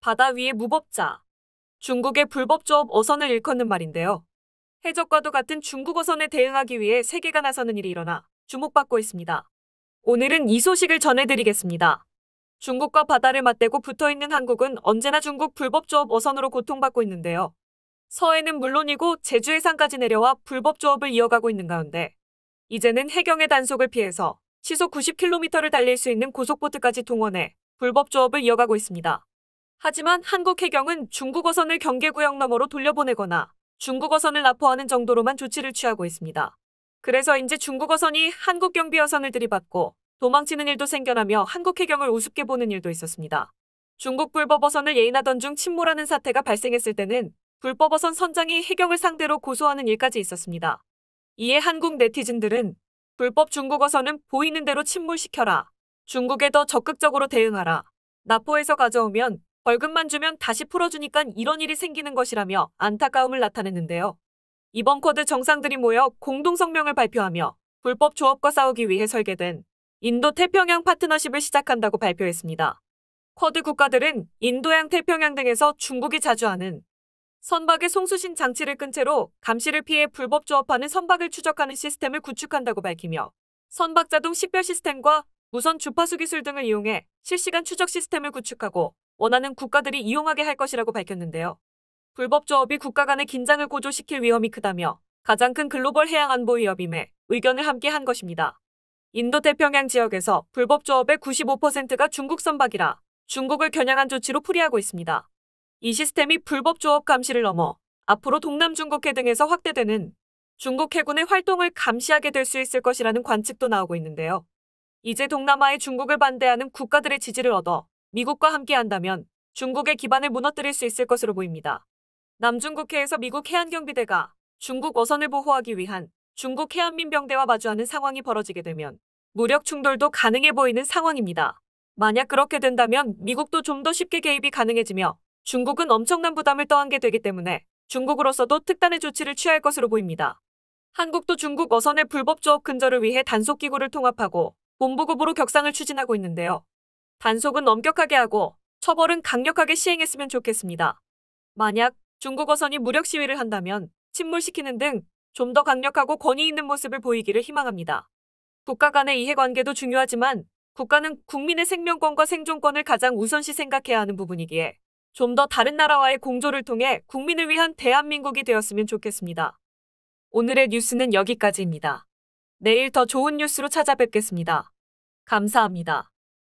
바다 위의 무법자. 중국의 불법 조업 어선을 일컫는 말인데요. 해적과도 같은 중국 어선에 대응하기 위해 세계가 나서는 일이 일어나 주목받고 있습니다. 오늘은 이 소식을 전해드리겠습니다. 중국과 바다를 맞대고 붙어있는 한국은 언제나 중국 불법 조업 어선으로 고통받고 있는데요. 서해는 물론이고 제주 해상까지 내려와 불법 조업을 이어가고 있는 가운데 이제는 해경의 단속을 피해서 시속 90km를 달릴 수 있는 고속보트까지 동원해 불법 조업을 이어가고 있습니다. 하지만 한국 해경은 중국 어선을 경계구역 너머로 돌려보내거나 중국 어선을 납포하는 정도로만 조치를 취하고 있습니다. 그래서인지 중국 어선이 한국 경비 어선을 들이받고 도망치는 일도 생겨나며 한국 해경을 우습게 보는 일도 있었습니다. 중국 불법 어선을 예인하던 중 침몰하는 사태가 발생했을 때는 불법 어선 선장이 해경을 상대로 고소하는 일까지 있었습니다. 이에 한국 네티즌들은 불법 중국 어선은 보이는 대로 침몰시켜라. 중국에 더 적극적으로 대응하라. 납포해서 가져오면 벌금만 주면 다시 풀어주니까 이런 일이 생기는 것이라며 안타까움을 나타냈는데요. 이번 쿼드 정상들이 모여 공동성명을 발표하며 불법 조업과 싸우기 위해 설계된 인도 태평양 파트너십을 시작한다고 발표했습니다. 쿼드 국가들은 인도양 태평양 등에서 중국이 자주 하는 선박의 송수신 장치를 끈 채로 감시를 피해 불법 조업하는 선박을 추적하는 시스템을 구축한다고 밝히며 선박 자동 식별 시스템과 무선 주파수 기술 등을 이용해 실시간 추적 시스템을 구축하고 원하는 국가들이 이용하게 할 것이라고 밝혔는데요. 불법 조업이 국가 간의 긴장을 고조시킬 위험이 크다며 가장 큰 글로벌 해양 안보 위협임에 의견을 함께 한 것입니다. 인도 태평양 지역에서 불법 조업의 95%가 중국 선박이라 중국을 겨냥한 조치로 풀이하고 있습니다. 이 시스템이 불법 조업 감시를 넘어 앞으로 동남 중국해 등에서 확대되는 중국 해군의 활동을 감시하게 될 수 있을 것이라는 관측도 나오고 있는데요. 이제 동남아에 중국을 반대하는 국가들의 지지를 얻어 미국과 함께한다면 중국의 기반을 무너뜨릴 수 있을 것으로 보입니다. 남중국해에서 미국 해안경비대가 중국 어선을 보호하기 위한 중국 해안민병대와 마주하는 상황이 벌어지게 되면 무력 충돌도 가능해 보이는 상황입니다. 만약 그렇게 된다면 미국도 좀 더 쉽게 개입이 가능해지며 중국은 엄청난 부담을 떠안게 되기 때문에 중국으로서도 특단의 조치를 취할 것으로 보입니다. 한국도 중국 어선의 불법 조업 근절을 위해 단속기구를 통합하고 본부급으로 격상을 추진하고 있는데요. 단속은 엄격하게 하고 처벌은 강력하게 시행했으면 좋겠습니다. 만약 중국 어선이 무력 시위를 한다면 침몰시키는 등 좀 더 강력하고 권위 있는 모습을 보이기를 희망합니다. 국가 간의 이해관계도 중요하지만 국가는 국민의 생명권과 생존권을 가장 우선시 생각해야 하는 부분이기에 좀 더 다른 나라와의 공조를 통해 국민을 위한 대한민국이 되었으면 좋겠습니다. 오늘의 뉴스는 여기까지입니다. 내일 더 좋은 뉴스로 찾아뵙겠습니다. 감사합니다.